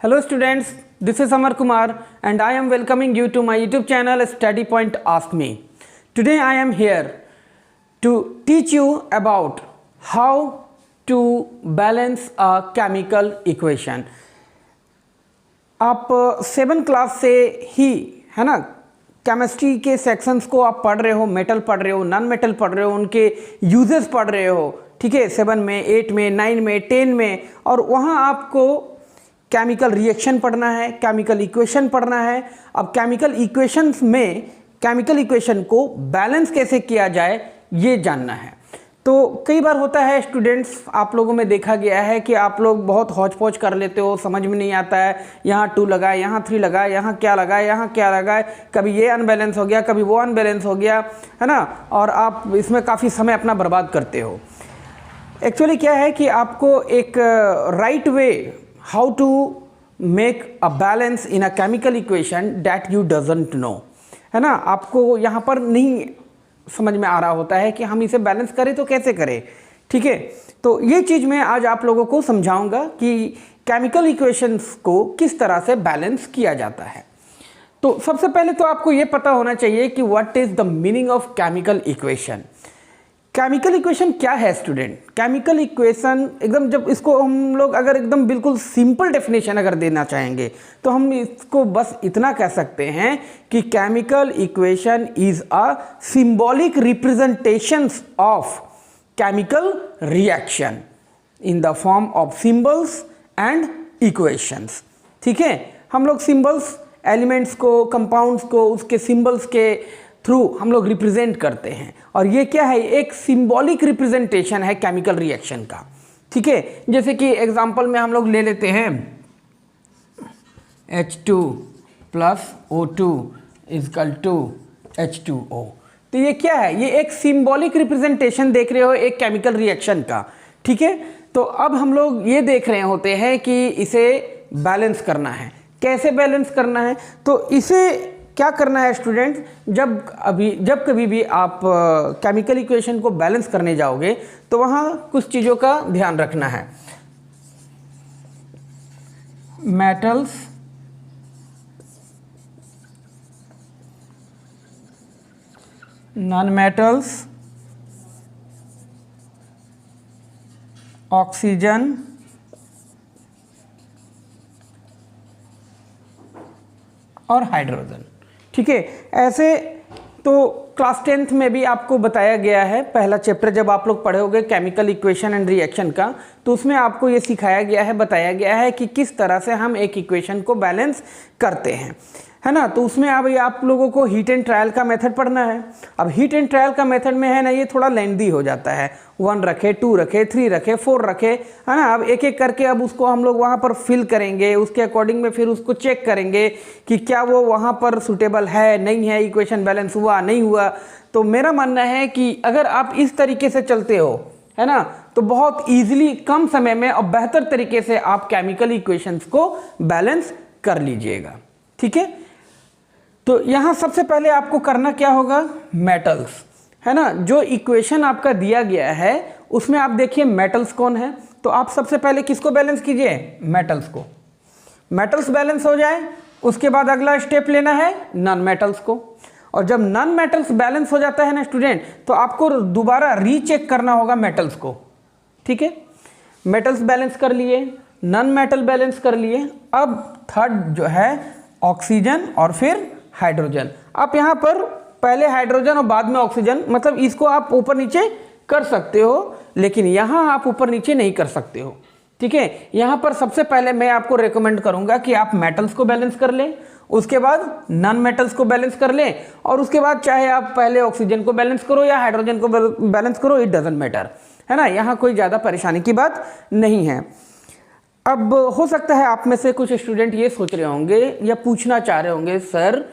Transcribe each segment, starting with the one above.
Hello students, this is Amar Kumar and I am welcoming you to my YouTube channel Study Point Ask Me. Today I am here to teach you about how to balance a chemical equation. आप 7 class से ही है ना chemistry के sections को आप पढ़ रहे हो, मेटल पढ़ रहे हो, नॉन मेटल पढ़ रहे हो, उनके यूजेस पढ़ रहे हो, ठीक है। 7 में, 8 में, 9 में, 10 में, और वहाँ आपको केमिकल रिएक्शन पढ़ना है, केमिकल इक्वेशन पढ़ना है। अब केमिकल इक्वेशंस में केमिकल इक्वेशन को बैलेंस कैसे किया जाए ये जानना है। तो कई बार होता है स्टूडेंट्स, आप लोगों में देखा गया है कि आप लोग बहुत हौच पौच कर लेते हो, समझ में नहीं आता है, यहाँ 2 लगाए, यहाँ 3 लगाए, यहाँ क्या लगाए, यहाँ क्या लगाए, कभी ये अनबैलेंस हो गया, कभी वो अनबैलेंस हो गया, है ना। और आप इसमें काफ़ी समय अपना बर्बाद करते हो। एक्चुअली क्या है कि आपको एक right way how to make a balance in a chemical equation that you doesn't know, है ना। आपको यहाँ पर नहीं समझ में आ रहा होता है कि हम इसे बैलेंस करें तो कैसे करें, ठीक है। तो ये चीज़ मैं आज आप लोगों को समझाऊंगा कि केमिकल इक्वेशंस को किस तरह से बैलेंस किया जाता है। तो सबसे पहले तो आपको ये पता होना चाहिए कि what is the meaning of chemical equation. Chemical equation क्या है स्टूडेंट? केमिकल इक्वेशन एकदम, जब इसको हम लोग अगर एकदम बिल्कुल सिंपल डेफिनेशन अगर देना चाहेंगे तो हम इसको बस इतना कह सकते हैं कि chemical equation is a symbolic representation of chemical reaction in the form of symbols and equations, ठीक है। हम लोग सिंबल्स, एलिमेंट्स को, कंपाउंड्स को उसके सिंबल्स के थ्रू हम लोग रिप्रेजेंट करते हैं, और ये क्या है, एक सिंबॉलिक रिप्रेजेंटेशन है केमिकल रिएक्शन का, ठीक है। जैसे कि एग्जांपल में हम लोग ले लेते हैं H2 + O2 = H2O। तो ये क्या है, ये एक सिंबॉलिक रिप्रेजेंटेशन देख रहे हो एक केमिकल रिएक्शन का, ठीक है। तो अब हम लोग ये देख रहे होते हैं कि इसे बैलेंस करना है। कैसे बैलेंस करना है? तो इसे क्या करना है स्टूडेंट, जब कभी भी आप केमिकल इक्वेशन को बैलेंस करने जाओगे तो वहाँ कुछ चीज़ों का ध्यान रखना है। मेटल्स, नॉन मेटल्स, ऑक्सीजन, और हाइड्रोजन, ठीक है। ऐसे तो क्लास 10th में भी आपको बताया गया है, पहला चैप्टर जब आप लोग पढ़े होगे केमिकल इक्वेशन एंड रिएक्शन का, तो उसमें आपको ये सिखाया गया है, बताया गया है कि किस तरह से हम एक इक्वेशन को बैलेंस करते हैं, है ना। तो उसमें अब आप लोगों को हीट एंड ट्रायल का मेथड पढ़ना है। अब हीट एंड ट्रायल का मेथड में है ना, ये थोड़ा लेंथी हो जाता है, 1 रखे, 2 रखे, 3 रखे, 4 रखे, है ना। अब एक एक करके अब उसको हम लोग वहाँ पर फिल करेंगे, उसके अकॉर्डिंग में फिर उसको चेक करेंगे कि क्या वो वहाँ पर सुटेबल है, नहीं है, इक्वेशन बैलेंस हुआ, नहीं हुआ। तो मेरा मानना है कि अगर आप इस तरीके से चलते हो, है ना, तो बहुत ईजिली कम समय में और बेहतर तरीके से आप केमिकल इक्वेशंस को बैलेंस कर लीजिएगा, ठीक है। तो यहाँ सबसे पहले आपको करना क्या होगा, मेटल्स, है ना। जो इक्वेशन आपका दिया गया है उसमें आप देखिए मेटल्स कौन है, तो आप सबसे पहले किसको बैलेंस कीजिए, मेटल्स को। मेटल्स बैलेंस हो जाए उसके बाद अगला स्टेप लेना है नॉन मेटल्स को, और जब नॉन मेटल्स बैलेंस हो जाता है ना स्टूडेंट, तो आपको दोबारा रीचेक करना होगा मेटल्स को, ठीक है। मेटल्स बैलेंस कर लिए, नॉन मेटल बैलेंस कर लिए, अब थर्ड जो है ऑक्सीजन और फिर हाइड्रोजन। आप यहाँ पर पहले हाइड्रोजन और बाद में ऑक्सीजन, मतलब इसको आप ऊपर नीचे कर सकते हो, लेकिन यहाँ आप ऊपर नीचे नहीं कर सकते हो, ठीक है। यहाँ पर सबसे पहले मैं आपको रेकमेंड करूँगा कि आप मेटल्स को बैलेंस कर लें, उसके बाद नॉन मेटल्स को बैलेंस कर लें, और उसके बाद चाहे आप पहले ऑक्सीजन को बैलेंस करो या हाइड्रोजन को बैलेंस करो, इट डजंट मैटर, है ना। यहाँ कोई ज़्यादा परेशानी की बात नहीं है। अब हो सकता है आप में से कुछ स्टूडेंट ये सोच रहे होंगे या पूछना चाह रहे होंगे, sir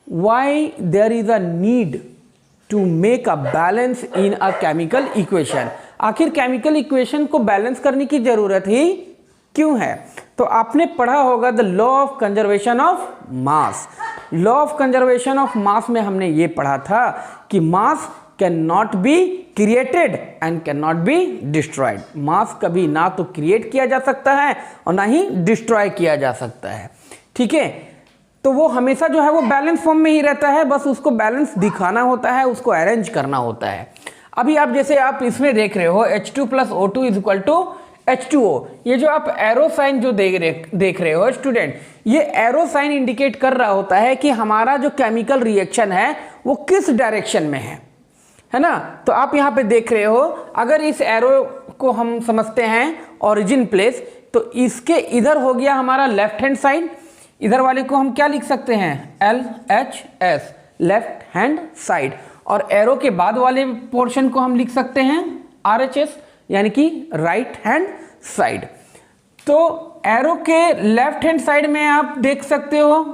why there is a need to make a balance in a chemical equation। आखिर केमिकल इक्वेशन को बैलेंस करने की जरूरत ही क्यों है? तो आपने पढ़ा होगा the law of conservation of mass. Law of conservation of mass में हमने ये पढ़ा था कि mass can not be created and can not be destroyed. Mass कभी ना तो क्रिएट किया जा सकता है और ना ही डिस्ट्रॉय किया जा सकता है, ठीक है। तो वो हमेशा जो है वो बैलेंस फॉर्म में ही रहता है, बस उसको बैलेंस दिखाना होता है, उसको अरेंज करना होता है। अभी आप जैसे आप इसमें देख रहे हो H2 + O2 = H2O, ये जो आप एरो साइन जो देख रहे हो स्टूडेंट, ये एरो साइन इंडिकेट कर रहा होता है कि हमारा जो केमिकल रिएक्शन है वो किस डायरेक्शन में है ना। तो आप यहाँ पे देख रहे हो, अगर इस एरो को हम समझते हैं ओरिजिन प्लेस, तो इसके इधर हो गया हमारा लेफ्ट हैंड साइड, इधर वाले को हम क्या लिख सकते हैं LHS, लेफ्ट हैंड साइड, और एरो के बाद वाले पोर्शन को हम लिख सकते हैं RHS, यानी कि राइट हैंड साइड। तो एरो के लेफ्ट हैंड साइड में आप देख सकते हो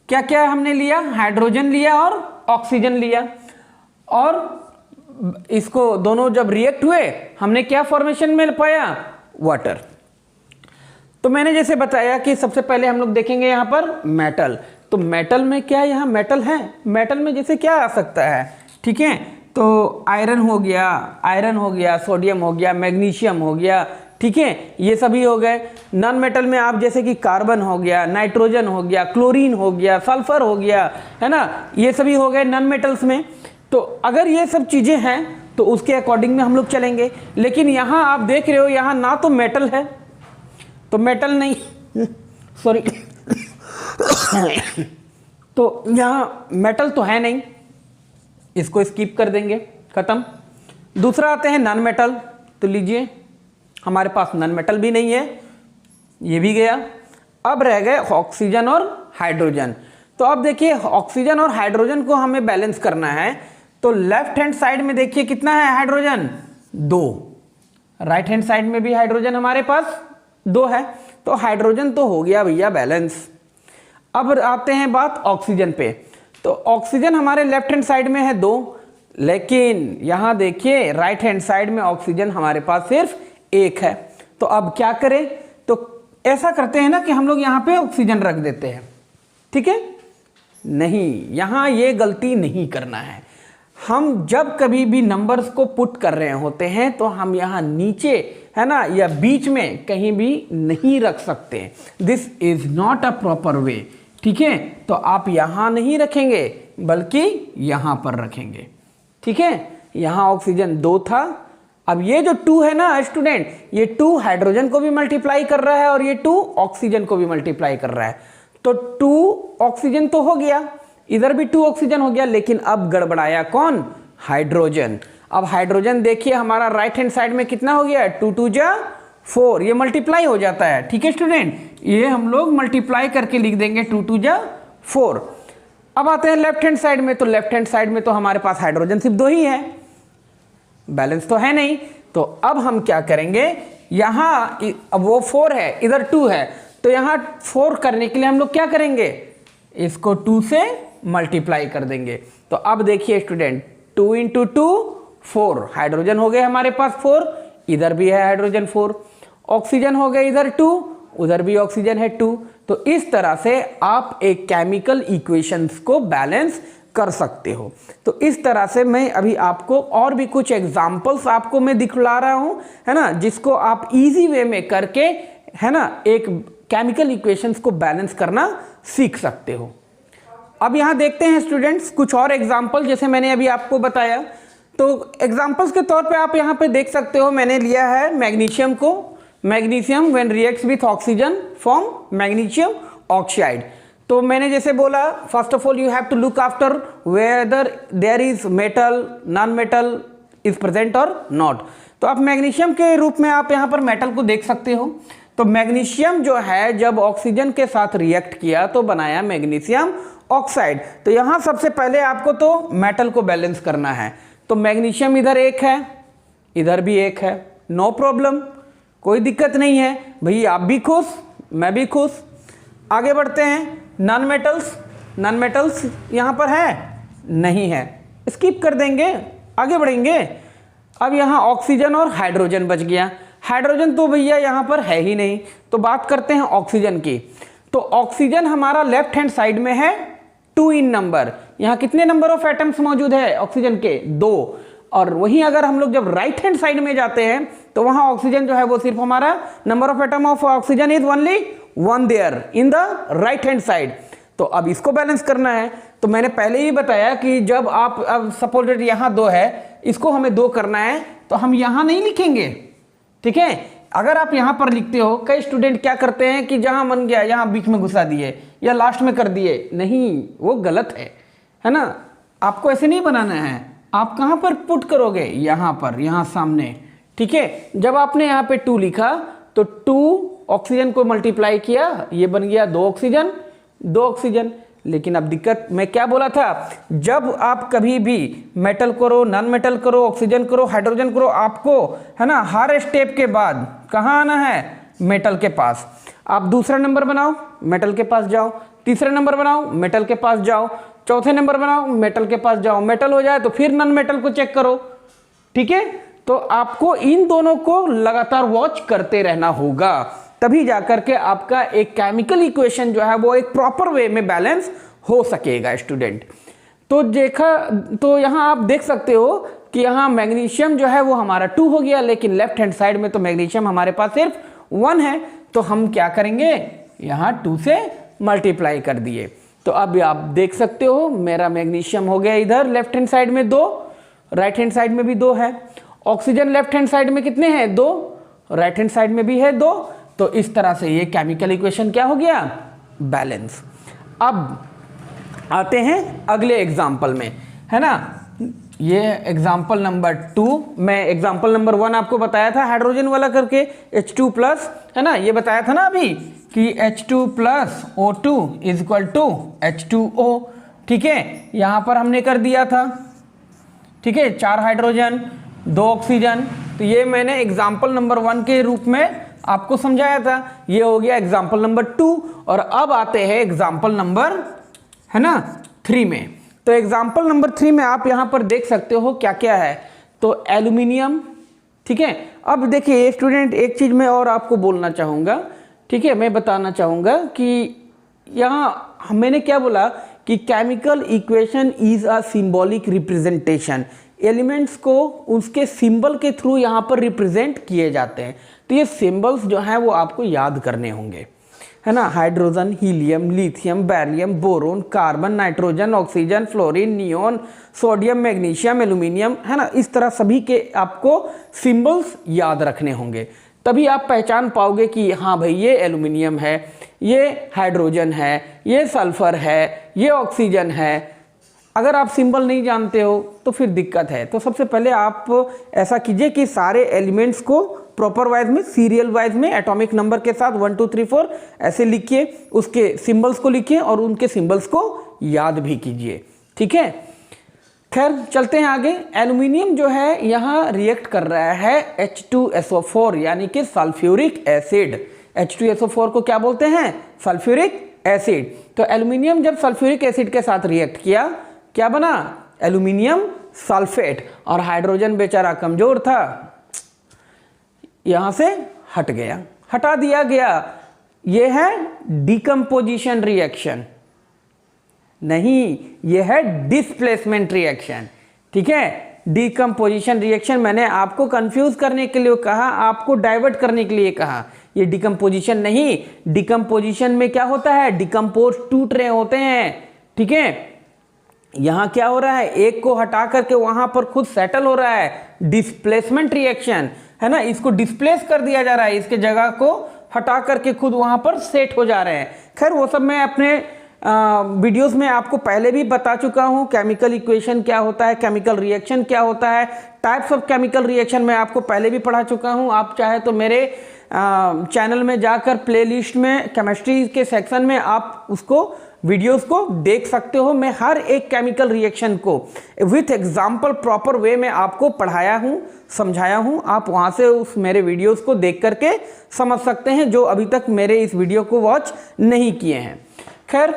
क्या क्या हमने लिया, हाइड्रोजन लिया और ऑक्सीजन लिया, और इसको दोनों जब रिएक्ट हुए हमने क्या फॉर्मेशन में पाया, वाटर। तो मैंने जैसे बताया कि सबसे पहले हम लोग देखेंगे यहाँ पर मेटल। तो मेटल में क्या यहाँ मेटल है, मेटल में जैसे क्या आ सकता है, ठीक है। तो आयरन हो गया, सोडियम हो गया, मैग्नीशियम हो गया, ठीक है, ये सभी हो गए। नॉन मेटल में आप जैसे कि कार्बन हो गया, नाइट्रोजन हो गया, क्लोरीन हो गया, सल्फर हो गया, है ना, ये सभी हो गए नॉन मेटल्स में। तो अगर ये सब चीज़ें हैं तो उसके अकॉर्डिंग में हम लोग चलेंगे। लेकिन यहाँ आप देख रहे हो, यहाँ ना तो मेटल है, तो मेटल नहीं सॉरी तो यहाँ मेटल तो है नहीं, इसको स्किप कर देंगे, खत्म। दूसरा आते हैं नॉन मेटल, तो लीजिए हमारे पास नॉन मेटल भी नहीं है, ये भी गया। अब रह गए ऑक्सीजन और हाइड्रोजन। तो अब देखिए ऑक्सीजन और हाइड्रोजन को हमें बैलेंस करना है। तो लेफ्ट हैंड साइड में देखिए कितना है हाइड्रोजन, 2, राइट हैंड साइड में भी हाइड्रोजन हमारे पास 2 है। तो हाइड्रोजन तो हो गया भैया बैलेंस। अब आते हैं बात ऑक्सीजन पे। तो ऑक्सीजन हमारे लेफ्ट हैंड साइड में है 2, लेकिन यहाँ देखिए राइट हैंड साइड में ऑक्सीजन हमारे पास सिर्फ 1 है। तो अब क्या करें, तो ऐसा करते हैं ना कि हम लोग यहाँ पे ऑक्सीजन रख देते हैं, ठीक है। नहीं, यहाँ ये गलती नहीं करना है। हम जब कभी भी नंबर्स को पुट कर रहे होते हैं तो हम यहाँ नीचे, है ना, या बीच में कहीं भी नहीं रख सकते। This is not a proper way, ठीक है। तो आप यहाँ नहीं रखेंगे बल्कि यहाँ पर रखेंगे, ठीक है। यहाँ ऑक्सीजन 2 था, अब ये जो 2 है ना स्टूडेंट, ये 2 हाइड्रोजन को भी मल्टीप्लाई कर रहा है और ये 2 ऑक्सीजन को भी मल्टीप्लाई कर रहा है। तो 2 ऑक्सीजन तो हो गया, इधर भी 2 ऑक्सीजन हो गया, लेकिन अब गड़बड़ाया कौन, हाइड्रोजन। अब हाइड्रोजन देखिए हमारा राइट हैंड साइड में कितना हो गया, 2 2 जा 4, ये मल्टीप्लाई हो जाता है, ठीक है स्टूडेंट। ये हम लोग मल्टीप्लाई करके लिख देंगे 2 2 जा 4। अब आते हैं लेफ्ट हैंड साइड में। तो लेफ्ट हैंड साइड में तो हमारे पास हाइड्रोजन सिर्फ 2 ही है, बैलेंस तो है नहीं। तो अब हम क्या करेंगे, यहाँ अब वो 4 है, इधर 2 है, तो यहाँ 4 करने के लिए हम लोग क्या करेंगे, इसको 2 से मल्टीप्लाई कर देंगे। तो अब देखिए स्टूडेंट, 2 × 2 4, हाइड्रोजन हो गए हमारे पास 4, इधर भी है हाइड्रोजन 4, ऑक्सीजन हो गए इधर 2, उधर भी ऑक्सीजन है 2। तो इस तरह से आप एक केमिकल इक्वेशंस को बैलेंस कर सकते हो। तो इस तरह से मैं अभी आपको और भी कुछ एग्जांपल्स आपको मैं दिखला रहा हूं, है ना, जिसको आप इजी वे में करके, है ना, एक केमिकल इक्वेशंस को बैलेंस करना सीख सकते हो। अब यहाँ देखते हैं स्टूडेंट्स कुछ और एग्जाम्पल, जैसे मैंने अभी आपको बताया। तो एग्जाम्पल्स के तौर पे आप यहाँ पे देख सकते हो, मैंने लिया है मैग्नीशियम को। Magnesium when reacts with oxygen form magnesium oxide. तो मैंने जैसे बोला, first of all you have to look after whether there is metal, non metal is present और नॉट। तो आप मैग्नीशियम के रूप में आप यहाँ पर मेटल को देख सकते हो। तो मैग्नीशियम जो है जब ऑक्सीजन के साथ रिएक्ट किया तो बनाया मैग्नीशियम ऑक्साइड। तो यहाँ सबसे पहले आपको तो मेटल को बैलेंस करना है। तो मैग्नीशियम इधर 1 है, इधर भी 1 है, नो प्रॉब्लम, कोई दिक्कत नहीं है भैया, आप भी खुश, मैं भी खुश। आगे बढ़ते हैं, नॉन मेटल्स। नॉन मेटल्स यहाँ पर है नहीं है, स्किप कर देंगे, आगे बढ़ेंगे। अब यहाँ ऑक्सीजन और हाइड्रोजन बच गया। हाइड्रोजन तो भैया यहाँ पर है ही नहीं, तो बात करते हैं ऑक्सीजन की। तो ऑक्सीजन हमारा लेफ्ट हैंड साइड में है 2 इन नंबर। यहाँ कितने नंबर ऑफ एटम्स मौजूद है ऑक्सीजन के, 2। और वहीं अगर हम लोग जब राइट हैंड साइड में जाते हैं तो वहां ऑक्सीजन जो है वो सिर्फ हमारा number of atom of oxygen is only 1 there in the right hand side. तो अब इसको बैलेंस करना है, तो मैंने पहले ही बताया कि जब आप अब सपोज यहाँ 2 है, इसको हमें 2 करना है तो हम यहाँ नहीं लिखेंगे, ठीक है। अगर आप यहाँ पर लिखते हो, कई स्टूडेंट क्या करते हैं कि जहाँ बन गया यहाँ बीच में घुसा दिए या लास्ट में कर दिए, नहीं, वो गलत है ना। आपको ऐसे नहीं बनाना है, आप कहाँ पर पुट करोगे, यहाँ पर, यहाँ सामने, ठीक है। जब आपने यहाँ पे 2 लिखा तो 2 ऑक्सीजन को मल्टीप्लाई किया, ये बन गया 2 ऑक्सीजन, 2 ऑक्सीजन। लेकिन अब दिक्कत मैं क्या बोला था, जब आप कभी भी मेटल करो, नॉन मेटल करो, ऑक्सीजन करो, हाइड्रोजन करो, आपको है ना हर स्टेप के बाद कहाँ आना है, मेटल के पास। आप दूसरा नंबर बनाओ, मेटल के पास जाओ, तीसरा नंबर बनाओ, मेटल के पास जाओ, चौथे नंबर बनाओ, मेटल के पास जाओ, मेटल हो जाए तो फिर नॉन मेटल को चेक करो, ठीक है। तो आपको इन दोनों को लगातार वॉच करते रहना होगा, तभी जाकर के आपका एक केमिकल इक्वेशन जो है वो एक प्रॉपर वे में बैलेंस हो सकेगा स्टूडेंट। तो देखा, तो यहाँ आप देख सकते हो कि यहाँ मैग्नीशियम जो है वो हमारा 2 हो गया, लेकिन लेफ्ट हैंड साइड में तो मैग्नीशियम हमारे पास सिर्फ 1 है। तो हम क्या करेंगे, यहाँ 2 से मल्टीप्लाई कर दिए। तो अब आप देख सकते हो मेरा मैग्नीशियम हो गया इधर लेफ्ट हैंड साइड में 2, राइट हैंड साइड में भी 2 है। ऑक्सीजन लेफ्ट हैंड साइड में कितने हैं, 2, राइट हैंड साइड में भी है 2। तो इस तरह से ये केमिकल इक्वेशन क्या हो गया, बैलेंस। अब आते हैं अगले एग्जाम्पल में, है ना। ये एग्जाम्पल नंबर 2, मैं एग्जाम्पल नंबर 1 आपको बताया था हाइड्रोजन वाला करके, H2+, है ना, ये बताया था ना अभी कि H2+O2 is equal to H2O, ठीक है। यहाँ पर हमने कर दिया था, ठीक है, 4 हाइड्रोजन 2 ऑक्सीजन। तो ये मैंने एग्जाम्पल नंबर 1 के रूप में आपको समझाया था। ये हो गया एग्जाम्पल नंबर 2। और अब आते हैं एग्जाम्पल नंबर, है ना, 3 में। तो एग्जाम्पल नंबर 3 में आप यहाँ पर देख सकते हो क्या क्या है। तो एल्यूमिनियम, ठीक है। अब देखिए स्टूडेंट, एक चीज़ मैं और आपको बोलना चाहूँगा, ठीक है, मैं बताना चाहूँगा कि यहाँ मैंने क्या बोला कि chemical equation is a symbolic representation. Elements को उसके सिंबल के थ्रू यहाँ पर रिप्रेजेंट किए जाते हैं। तो ये सिंबल्स जो हैं वो आपको याद करने होंगे, है ना। Hydrogen, helium, lithium, beryllium, boron, carbon, nitrogen, oxygen, fluorine, neon, sodium, magnesium, aluminium, है ना। इस तरह सभी के आपको सिंबल्स याद रखने होंगे, तभी आप पहचान पाओगे कि हाँ भाई ये एल्यूमिनियम है, ये हाइड्रोजन है, ये सल्फर है, ये ऑक्सीजन है। अगर आप सिंबल नहीं जानते हो तो फिर दिक्कत है। तो सबसे पहले आप ऐसा कीजिए कि सारे एलिमेंट्स को प्रॉपर वाइज में, सीरियल वाइज में, एटॉमिक नंबर के साथ 1 2 3 4 ऐसे लिखिए, उसके सिंबल्स को लिखिए और उनके सिंबल्स को याद भी कीजिए, ठीक है। खैर चलते हैं आगे। एल्यूमिनियम जो है यहाँ रिएक्ट कर रहा है H2SO4 यानी कि सल्फ्यूरिक एसिड। H2SO4 को क्या बोलते हैं, सल्फ्यूरिक एसिड। तो एल्यूमिनियम जब सल्फ्यूरिक एसिड के साथ रिएक्ट किया, क्या बना, एल्यूमिनियम सल्फेट। और हाइड्रोजन बेचारा कमजोर था, यहां से हट गया, हटा दिया गया। यह है डिकम्पोजिशन रिएक्शन, नहीं, यह है डिस्प्लेसमेंट रिएक्शन, ठीक है। डिकम्पोजिशन रिएक्शन मैंने आपको कंफ्यूज करने के लिए कहा, आपको डाइवर्ट करने के लिए कहा। ये डिकम्पोजिशन नहीं, डिकम्पोजिशन में क्या होता है, डिकम्पोज टूट रहे होते हैं, ठीक है। यहाँ क्या हो रहा है, एक को हटा करके वहां पर खुद सेटल हो रहा है, डिस्प्लेसमेंट रिएक्शन, है ना। इसको डिस्प्लेस कर दिया जा रहा है, इसके जगह को हटा करके खुद वहां पर सेट हो जा रहे हैं। खैर वो सब मैं अपने वीडियोस में आपको पहले भी बता चुका हूं, केमिकल इक्वेशन क्या होता है, केमिकल रिएक्शन क्या होता है, टाइप्स ऑफ केमिकल रिएक्शन मैं आपको पहले भी पढ़ा चुका हूं। आप चाहे तो मेरे चैनल में जाकर प्लेलिस्ट में केमिस्ट्री के सेक्शन में आप उसको वीडियोस को देख सकते हो। मैं हर एक केमिकल रिएक्शन को विथ एग्जाम्पल प्रॉपर वे में आपको पढ़ाया हूँ, समझाया हूँ। आप वहाँ से उस मेरे वीडियोस को देख करके समझ सकते हैं, जो अभी तक मेरे इस वीडियो को वॉच नहीं किए हैं। खैर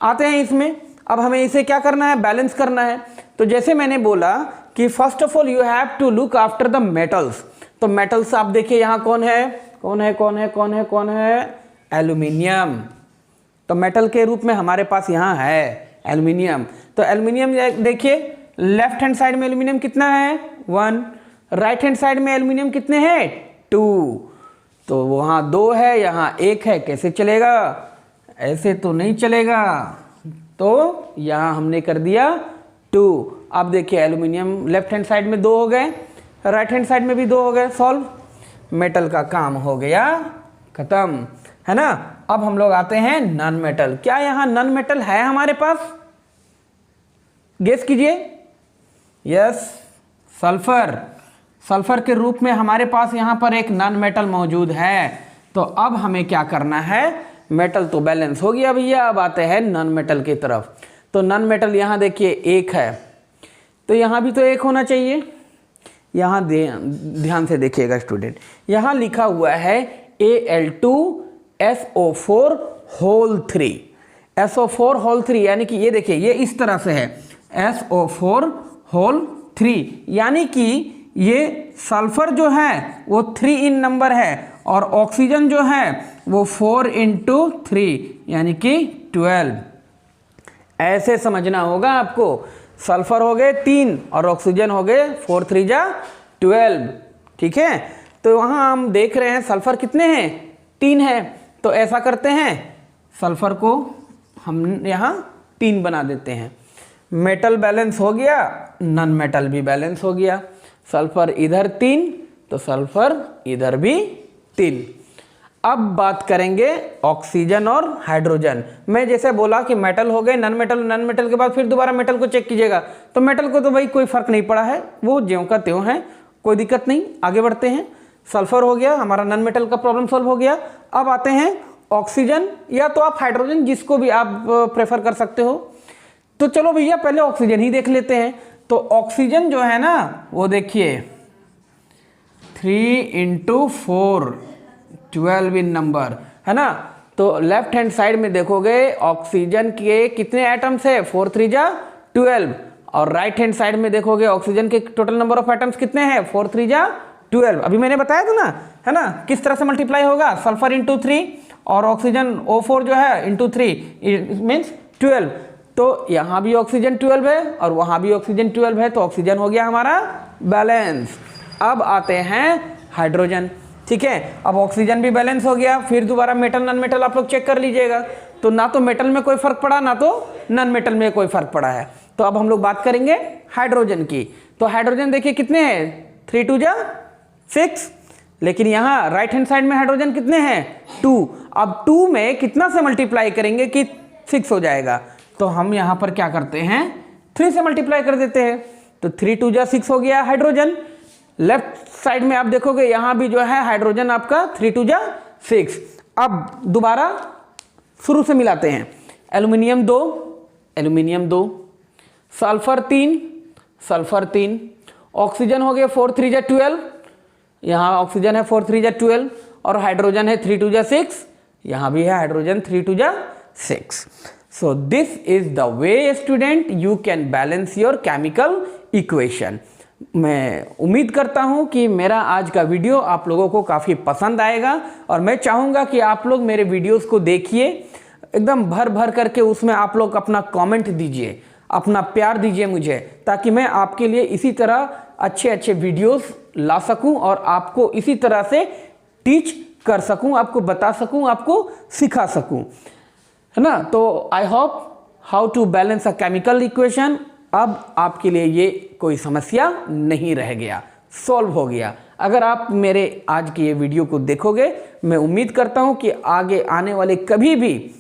आते हैं इसमें। अब हमें इसे क्या करना है, बैलेंस करना है। तो जैसे मैंने बोला कि first of all you have to look after the metals. तो मेटल्स आप देखिए यहाँ कौन है, कौन है, कौन है, कौन है, कौन है, एल्यूमिनियम। तो मेटल के रूप में हमारे पास यहाँ है एल्यूमिनियम। तो एल्यूमिनियम देखिए लेफ्ट हैंड साइड में एल्यूमिनियम कितना है, 1। राइट हैंड साइड में एल्यूमिनियम कितने हैं 2, तो वहाँ 2 है यहाँ 1 है, कैसे चलेगा, ऐसे तो नहीं चलेगा, तो यहाँ हमने कर दिया 2। अब देखिए एल्यूमिनियम लेफ्ट हैंड साइड में 2 हो गए, राइट हैंड साइड में भी 2 हो गए, सॉल्व, मेटल का काम हो गया खत्म, है ना। अब हम लोग आते हैं नॉन मेटल। क्या यहाँ नॉन मेटल है हमारे पास, गेस कीजिए। यस, सल्फर, सल्फर के रूप में हमारे पास यहाँ पर एक नॉन मेटल मौजूद है। तो अब हमें क्या करना है, मेटल तो बैलेंस हो गया भैया, अब आते हैं नॉन मेटल की तरफ। तो नॉन मेटल यहाँ देखिए 1 है, तो यहाँ भी तो 1 होना चाहिए। यहाँ ध्यान से देखिएगा स्टूडेंट, यहाँ लिखा हुआ है Al2SO4 होल 3, SO4 होल 3, यानी कि ये देखिए ये इस तरह से है SO4 होल 3, यानी कि ये सल्फर जो है वो 3 इन नंबर है और ऑक्सीजन जो है वो 4 × 3 यानी कि 12। ऐसे समझना होगा आपको, सल्फर हो गए 3 और ऑक्सीजन हो गए 4 × 3 = 12, ठीक है। तो वहाँ हम देख रहे हैं सल्फर कितने हैं 3 है, तो ऐसा करते हैं सल्फर को हम यहाँ 3 बना देते हैं। मेटल बैलेंस हो गया, नॉन मेटल भी बैलेंस हो गया। सल्फर इधर 3 तो सल्फर इधर भी 3। अब बात करेंगे ऑक्सीजन और हाइड्रोजन। मैं जैसे बोला कि मेटल हो गए नॉन मेटल, नॉन मेटल के बाद फिर दोबारा मेटल को चेक कीजिएगा, तो मेटल को तो भाई कोई फर्क नहीं पड़ा है, वो ज्यों का त्यों है, कोई दिक्कत नहीं। आगे बढ़ते हैं, सल्फर हो गया हमारा, नॉन मेटल का प्रॉब्लम सॉल्व हो गया। अब आते हैं ऑक्सीजन या तो आप हाइड्रोजन, जिसको भी आप प्रेफर कर सकते हो। तो चलो भैया पहले ऑक्सीजन ही देख लेते हैं। तो ऑक्सीजन जो है ना वो देखिए 3 × 4 12 इन नंबर, है ना। तो लेफ्ट हैंड साइड में देखोगे ऑक्सीजन के कितने एटम्स है 4 × 3 = 12, और राइट हैंड साइड में देखोगे ऑक्सीजन के टोटल नंबर ऑफ एटम्स कितने हैं 4 × 3 = 12। अभी मैंने बताया था ना, है ना, किस तरह से मल्टीप्लाई होगा, सल्फर × 3 और ऑक्सीजन O4 जो है × 3 मीन्स 12। तो यहाँ भी ऑक्सीजन 12 है और वहाँ भी ऑक्सीजन 12 है, तो ऑक्सीजन हो गया हमारा बैलेंस। अब आते हैं हाइड्रोजन, ठीक है। अब ऑक्सीजन भी बैलेंस हो गया, फिर दोबारा मेटल नॉन मेटल आप लोग चेक कर लीजिएगा। तो ना तो मेटल में कोई फर्क पड़ा, ना तो नॉन मेटल में कोई फर्क पड़ा है। तो अब हम लोग बात करेंगे हाइड्रोजन की। तो हाइड्रोजन देखिए कितने हैं 3 × 2 = 6, लेकिन यहाँ राइट हैंड साइड में हाइड्रोजन कितने हैं 2। अब 2 में कितना से मल्टीप्लाई करेंगे कि 6 हो जाएगा, तो हम यहाँ पर क्या करते हैं 3 से मल्टीप्लाई कर देते हैं। तो 3 × 2 = 6 हो गया हाइड्रोजन। लेफ्ट साइड में आप देखोगे यहाँ भी जो है हाइड्रोजन आपका 3 × 2 = 6। अब दोबारा शुरू से मिलाते हैं, aluminium 2, aluminium 2, sulphur 3, sulphur 3, oxygen हो गया 4 × 3 = 12, यहाँ ऑक्सीजन है 4 × 3 = 12, और हाइड्रोजन है 3 × 2 = 6, यहाँ भी है hydrogen 3 × 2 = 6। So this is the way student you can balance your chemical equation। मैं उम्मीद करता हूं कि मेरा आज का वीडियो आप लोगों को काफ़ी पसंद आएगा, और मैं चाहूँगा कि आप लोग मेरे वीडियोस को देखिए, एकदम भर भर करके उसमें आप लोग अपना कमेंट दीजिए, अपना प्यार दीजिए मुझे, ताकि मैं आपके लिए इसी तरह अच्छे अच्छे वीडियोस ला सकूं और आपको इसी तरह से टीच कर सकूं, आपको बता सकूं, आपको सिखा सकूं, है ना। तो I hope how to balance a chemical equation, अब आपके लिए ये कोई समस्या नहीं रह गया, सॉल्व हो गया। अगर आप मेरे आज की ये वीडियो को देखोगे, मैं उम्मीद करता हूँ कि आगे आने वाले कभी भी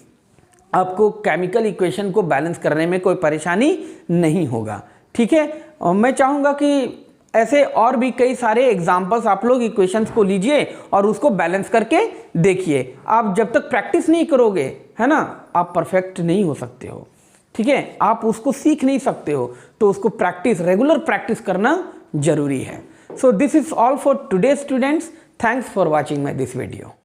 आपको केमिकल इक्वेशन को बैलेंस करने में कोई परेशानी नहीं होगा, ठीक है। और मैं चाहूँगा कि ऐसे और भी कई सारे एग्जाम्पल्स आप लोग इक्वेशंस को लीजिए और उसको बैलेंस करके देखिए। आप जब तक प्रैक्टिस नहीं करोगे, है ना, आप परफेक्ट नहीं हो सकते हो, ठीक है। आप उसको सीख नहीं सकते हो, तो उसको प्रैक्टिस, रेगुलर प्रैक्टिस करना जरूरी है। So this is all for today students. Thanks for watching my this video.